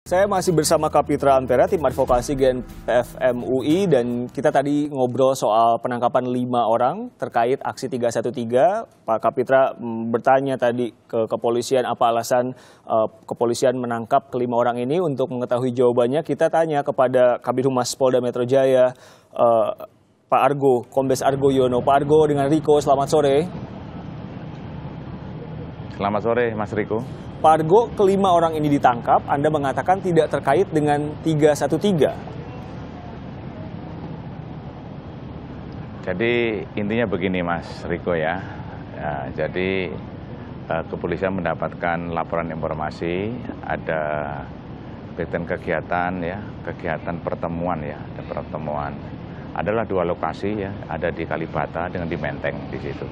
Saya masih bersama Kapitra Ampera, tim advokasi GNPF MUI, dan kita tadi ngobrol soal penangkapan 5 orang terkait aksi 313. Pak Kapitra bertanya tadi ke kepolisian apa alasan kepolisian menangkap ke-5 orang ini. Untuk mengetahui jawabannya, kita tanya kepada Kabid Humas Polda Metro Jaya, Pak Argo, Kombes Argo Yono. Pak Argo dengan Riko, selamat sore. Selamat sore, Mas Riko. Pak Argo, ke-5 orang ini ditangkap, Anda mengatakan tidak terkait dengan 313. Jadi intinya begini Mas Riko ya. Jadi kepolisian mendapatkan laporan informasi ada kegiatan ya, kegiatan pertemuan ya, ada pertemuan. Adalah 2 lokasi ya, ada di Kalibata dengan di Menteng di situ.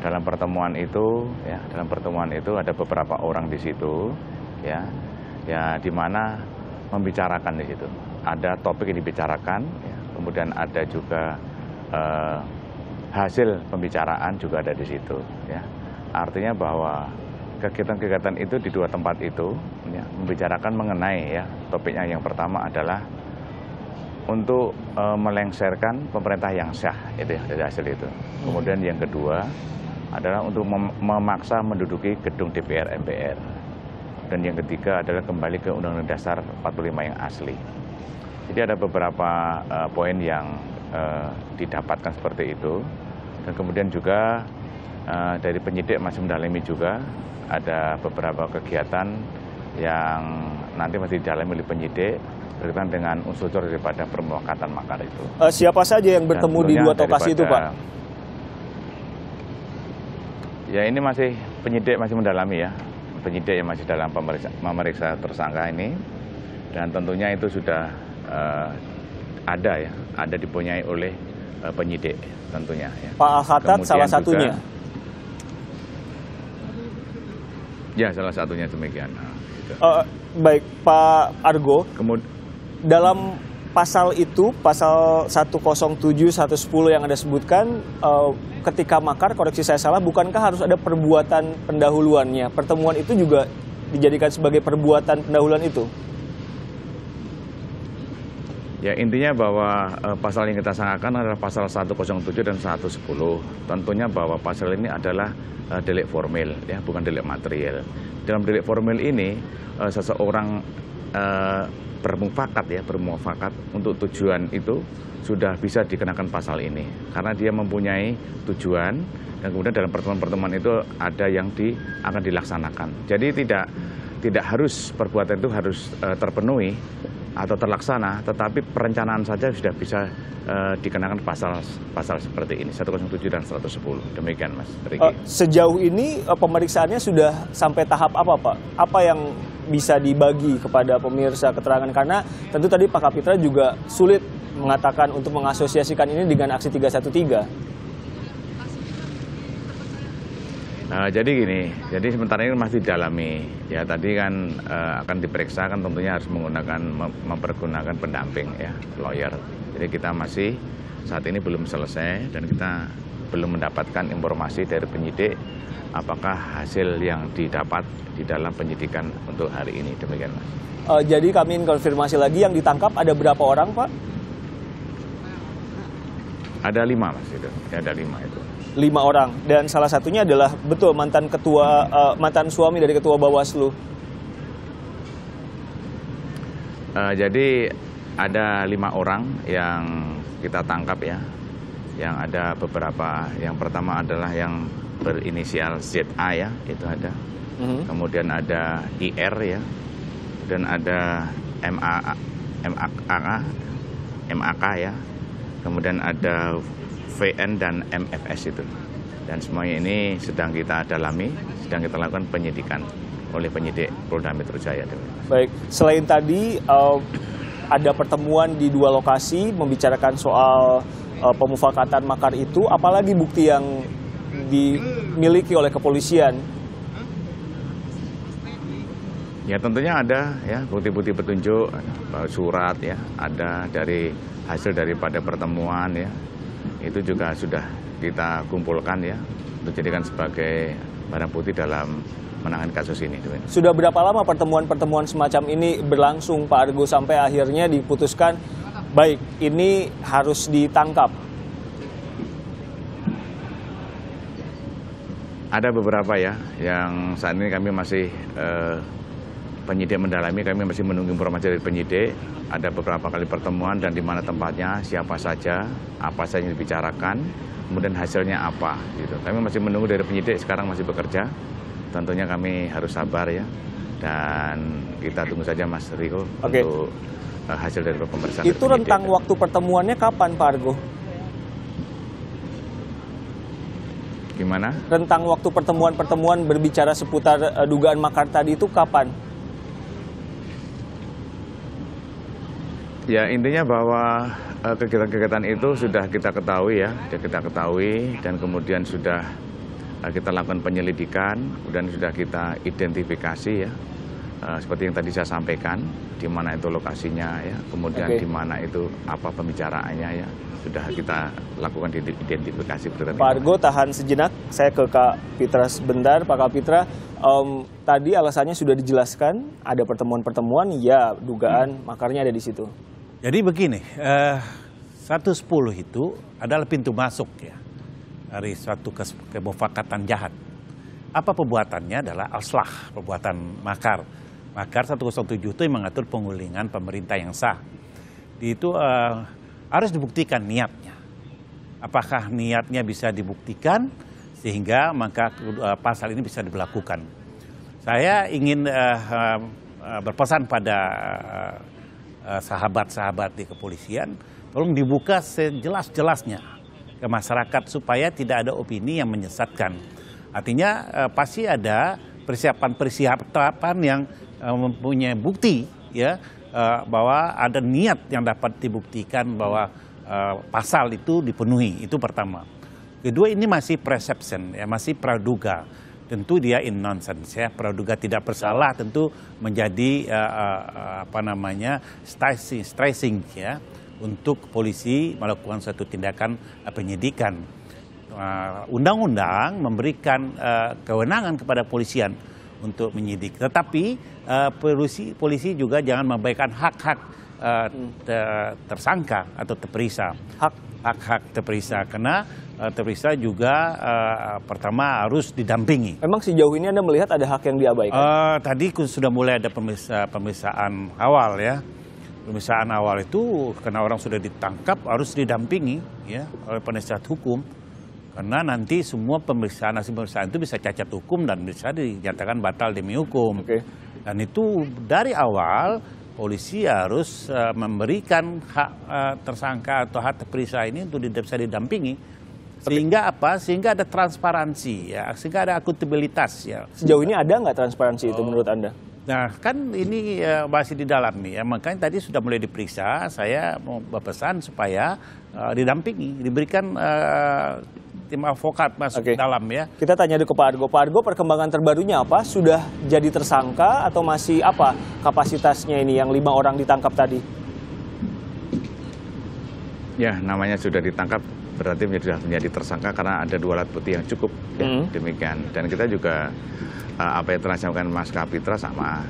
Dalam pertemuan itu ada beberapa orang di situ ya di mana membicarakan di situ. Ada topik yang dibicarakan ya, kemudian ada juga hasil pembicaraan juga ada di situ ya. Artinya bahwa kegiatan-kegiatan itu di 2 tempat itu ya, membicarakan mengenai ya, topiknya yang pertama adalah untuk melengsarkan pemerintah yang sah, itu ya, dari hasil itu. Kemudian yang kedua adalah untuk memaksa menduduki gedung DPR MPR. Dan yang ketiga adalah kembali ke Undang-Undang Dasar 45 yang asli. Jadi ada beberapa poin yang didapatkan seperti itu. Dan kemudian juga dari penyidik masih mendalami juga ada beberapa kegiatan yang nanti masih didalami oleh penyidik berkaitan dengan unsur daripada permufakatan makar itu. Siapa saja yang bertemu di 2 lokasi itu, Pak? Ya ini masih penyidik masih mendalami ya, penyidik yang masih dalam memeriksa tersangka ini, dan tentunya itu sudah ada dipunyai oleh penyidik tentunya. Ya. Pak Al-Khattab salah satunya? Ya salah satunya demikian. Gitu. Baik Pak Argo, dalam pasal itu, pasal 107, 110 yang Anda sebutkan, ketika makar, koreksi saya salah, bukankah harus ada perbuatan pendahuluannya? Pertemuan itu juga dijadikan sebagai perbuatan pendahuluan itu? Ya intinya bahwa pasal yang kita sangkakan adalah pasal 107 dan 110. Tentunya bahwa pasal ini adalah delik formil, ya bukan delik material. Dalam delik formil ini, seseorang bermufakat untuk tujuan itu sudah bisa dikenakan pasal ini karena dia mempunyai tujuan, dan kemudian dalam pertemuan-pertemuan itu ada yang akan dilaksanakan. Jadi tidak harus perbuatan itu harus terpenuhi atau terlaksana, tetapi perencanaan saja sudah bisa dikenakan pasal seperti ini, 107 dan 110. Demikian Mas Riki. Sejauh ini pemeriksaannya sudah sampai tahap apa, Pak? Apa yang bisa dibagi kepada pemirsa keterangan? Karena tentu tadi Pak Kapitra juga sulit mengatakan untuk mengasosiasikan ini dengan aksi 313. Jadi gini, jadi sementara ini masih didalami. Ya tadi kan akan diperiksa kan tentunya harus mempergunakan pendamping ya, lawyer. Jadi kita masih saat ini belum selesai dan kita belum mendapatkan informasi dari penyidik apakah hasil yang didapat di dalam penyidikan untuk hari ini. Demikian Mas. Jadi kami ingin konfirmasi lagi, yang ditangkap ada berapa orang, Pak? Ada 5 Mas itu. Ya, ada 5 itu. 5 orang, dan salah satunya adalah betul mantan suami dari ketua Bawaslu. Jadi ada 5 orang yang kita tangkap ya, yang ada beberapa. Yang pertama adalah yang berinisial ZA ya, itu ada. Kemudian ada IR ya, dan ada MAK ya, kemudian ada VN dan MFS itu. Dan semuanya ini sedang kita dalami, sedang kita lakukan penyidikan oleh penyidik Polda Metro Jaya. Baik, selain tadi ada pertemuan di 2 lokasi membicarakan soal pemufakatan makar itu, apalagi bukti yang dimiliki oleh kepolisian? Ya tentunya ada ya bukti-bukti petunjuk, surat ya, ada dari hasil daripada pertemuan ya. Itu juga sudah kita kumpulkan ya untuk dijadikan sebagai barang bukti dalam menangani kasus ini. Sudah berapa lama pertemuan-pertemuan semacam ini berlangsung, Pak Argo, sampai akhirnya diputuskan, baik, ini harus ditangkap? Ada beberapa ya, yang saat ini kami masih penyidik mendalami, kami masih menunggu informasi dari penyidik. Ada beberapa kali pertemuan dan di mana tempatnya, siapa saja, apa saja yang dibicarakan, kemudian hasilnya apa. Gitu. Kami masih menunggu dari penyidik, sekarang masih bekerja. Tentunya kami harus sabar ya, dan kita tunggu saja Mas Riko untuk hasil dari pemeriksaan. Itu rentang waktu pertemuannya kapan, Pak Argo? Gimana? Rentang waktu pertemuan-pertemuan berbicara seputar dugaan makar tadi itu kapan? Ya, intinya bahwa kegiatan-kegiatan itu sudah kita ketahui ya, dan kemudian sudah kita lakukan penyelidikan, kemudian sudah kita identifikasi ya, seperti yang tadi saya sampaikan, di mana itu lokasinya ya, kemudian di mana itu apa pembicaraannya ya, sudah kita lakukan identifikasi. Pak Argo, tahan sejenak, saya ke Kak Pitra sebentar. Pak Kapitra, tadi alasannya sudah dijelaskan, ada pertemuan-pertemuan, ya dugaan makarnya ada di situ. Jadi begini, 110 itu adalah pintu masuk ya dari suatu kemufakatan jahat. Apa perbuatannya adalah al-slah, perbuatan makar. Makar 107 itu yang mengatur penggulingan pemerintah yang sah. Itu harus dibuktikan niatnya. Apakah niatnya bisa dibuktikan sehingga maka pasal ini bisa diberlakukan. Saya ingin berpesan pada sahabat-sahabat di kepolisian, tolong dibuka sejelas-jelasnya ke masyarakat supaya tidak ada opini yang menyesatkan. Artinya pasti ada persiapan yang mempunyai bukti ya, bahwa ada niat yang dapat dibuktikan bahwa pasal itu dipenuhi. Itu pertama. Kedua, ini masih perception ya, masih praduga. Tentu dia in nonsense ya, praduga tidak bersalah tentu menjadi stressing ya untuk polisi melakukan suatu tindakan penyidikan. Undang-undang memberikan kewenangan kepada polisian untuk menyidik, tetapi polisi juga jangan memberikan hak-hak tersangka atau terperiksa. Hak-hak terperiksa, karena terperiksa juga pertama harus didampingi. Memang sejauh ini Anda melihat ada hak yang diabaikan? Tadi sudah mulai ada pemeriksaan awal ya. Pemeriksaan awal itu karena orang sudah ditangkap harus didampingi ya oleh penasihat hukum. Karena nanti semua hasil pemeriksaan itu bisa cacat hukum dan bisa dinyatakan batal demi hukum. Dan itu dari awal polisi harus memberikan hak tersangka atau hak terperiksa ini untuk bisa didampingi. Sehingga apa? Sehingga ada transparansi ya, sehingga ada akuntabilitas ya. Sejauh ini ada nggak transparansi itu menurut Anda? Nah kan ini masih didalami ya, makanya tadi sudah mulai diperiksa. Saya mau berpesan supaya didampingi, diberikan tim advokat masuk ke dalam ya. Kita tanya dulu ke Pak Argo. Pak Argo, perkembangan terbarunya apa? Sudah jadi tersangka atau masih apa kapasitasnya ini yang 5 orang ditangkap tadi? Ya, namanya sudah ditangkap berarti sudah menjadi tersangka karena ada 2 alat bukti yang cukup ya, demikian. Dan kita juga apa yang telah disampaikan Mas Kapitra sama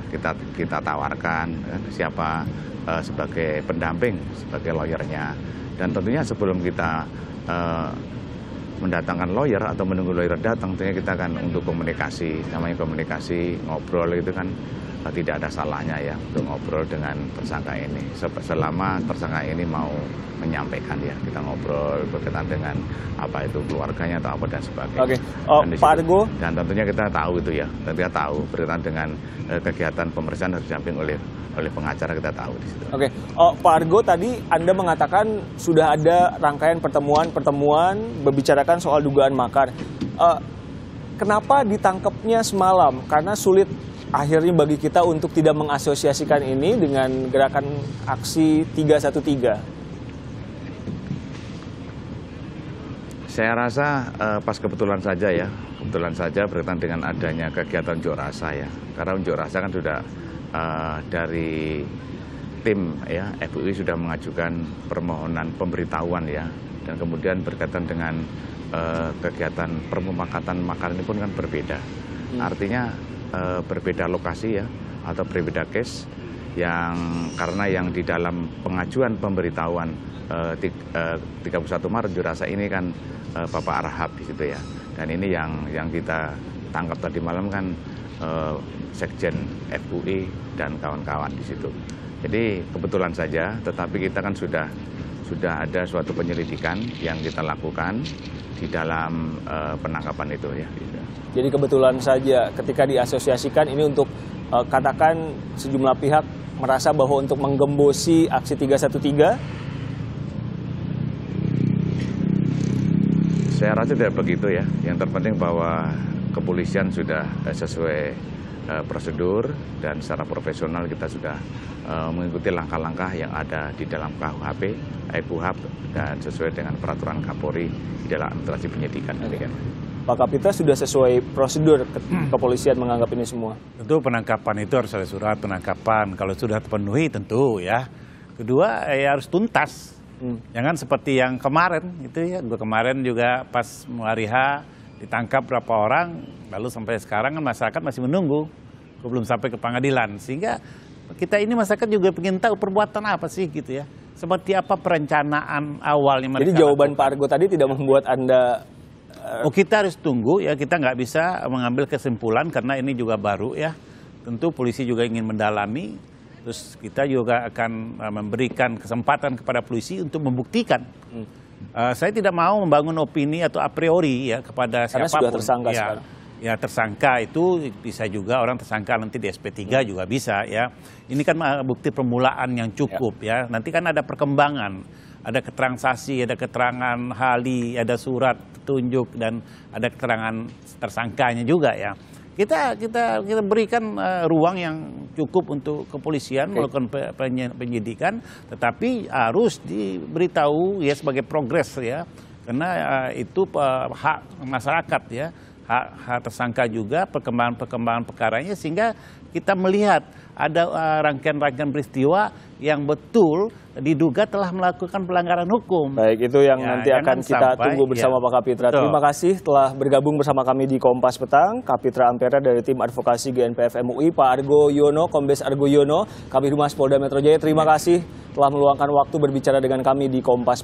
kita tawarkan siapa sebagai pendamping, sebagai lawyernya. Dan tentunya sebelum kita mendatangkan lawyer atau menunggu lawyer datang, tentunya kita akan untuk komunikasi, namanya komunikasi, ngobrol itu kan tidak ada salahnya ya untuk ngobrol dengan tersangka ini. Selama tersangka ini mau menyampaikan ya, kita ngobrol berkaitan dengan apa itu keluarganya atau apa dan sebagainya. Pak Argo. Dan tentunya kita tahu itu ya, kita tahu berkaitan dengan kegiatan pemeriksaan harus didamping oleh pengacara, kita tahu di situ. Pak Argo, tadi Anda mengatakan sudah ada rangkaian pertemuan membicarakan soal dugaan makar. Kenapa ditangkapnya semalam? Karena sulit akhirnya bagi kita untuk tidak mengasosiasikan ini dengan gerakan aksi 313. Saya rasa pas kebetulan saja ya, berkaitan dengan adanya kegiatan unjuk rasa ya. Karena unjuk rasa kan sudah dari tim ya FUI sudah mengajukan permohonan pemberitahuan ya, dan kemudian berkaitan dengan kegiatan permufakatan makar ini pun kan berbeda. Artinya berbeda lokasi ya, atau berbeda case, yang karena yang di dalam pengajuan pemberitahuan 31 Maret Jurasa ini kan Bapak Arhab di situ ya. Dan ini yang kita tangkap tadi malam kan Sekjen FUI dan kawan-kawan di situ. Jadi kebetulan saja, tetapi kita kan sudah ada suatu penyelidikan yang kita lakukan di dalam penangkapan itu ya. Jadi kebetulan saja ketika diasosiasikan ini untuk katakan sejumlah pihak merasa bahwa untuk menggembosi aksi 313. Saya rasa tidak begitu ya. Yang terpenting bahwa kepolisian sudah sesuai prosedur dan secara profesional kita sudah mengikuti langkah-langkah yang ada di dalam KUHP, KUHP dan sesuai dengan peraturan Kapolri di dalam administrasi penyidikan. Pak Kapitra, sudah sesuai prosedur kepolisian menganggap ini semua? Tentu penangkapan itu harus ada surat penangkapan. Kalau sudah terpenuhi tentu ya. Kedua ya harus tuntas. Jangan seperti yang kemarin itu ya. Kemarin juga pas hari H ditangkap berapa orang, lalu sampai sekarang kan masyarakat masih menunggu, belum sampai ke pengadilan. Sehingga kita ini masyarakat juga ingin tahu perbuatan apa sih gitu ya. Seperti apa perencanaan awalnya mereka. Jadi jawaban Pak Argo tadi tidak membuat Anda... kita harus tunggu ya, kita nggak bisa mengambil kesimpulan karena ini juga baru ya. Tentu polisi juga ingin mendalami, terus kita juga akan memberikan kesempatan kepada polisi untuk membuktikan. Saya tidak mau membangun opini atau a priori ya kepada karena siapapun. Sudah tersangka ya, sekarang. Ya tersangka itu bisa juga orang tersangka nanti di SP3 juga bisa ya. Ini kan bukti permulaan yang cukup ya. Nanti kan ada perkembangan. Ada keterangan saksi, ada keterangan ahli, ada surat petunjuk dan ada keterangan tersangkanya juga ya. Kita berikan ruang yang cukup untuk kepolisian melakukan penyidikan, tetapi harus diberitahu ya sebagai progres ya, karena itu hak masyarakat ya, hak tersangka juga perkembangan perkaranya, sehingga kita melihat ada rangkaian peristiwa yang betul diduga telah melakukan pelanggaran hukum. Baik, itu yang ya, nanti akan kita tunggu bersama Pak Kapitra. Terima kasih telah bergabung bersama kami di Kompas Petang. Kapitra Ampera dari tim advokasi GNPF MUI, Pak Argo Yono, Kombes Argo Yono, Kabid Humas Polda Metro Jaya. Terima kasih telah meluangkan waktu berbicara dengan kami di Kompas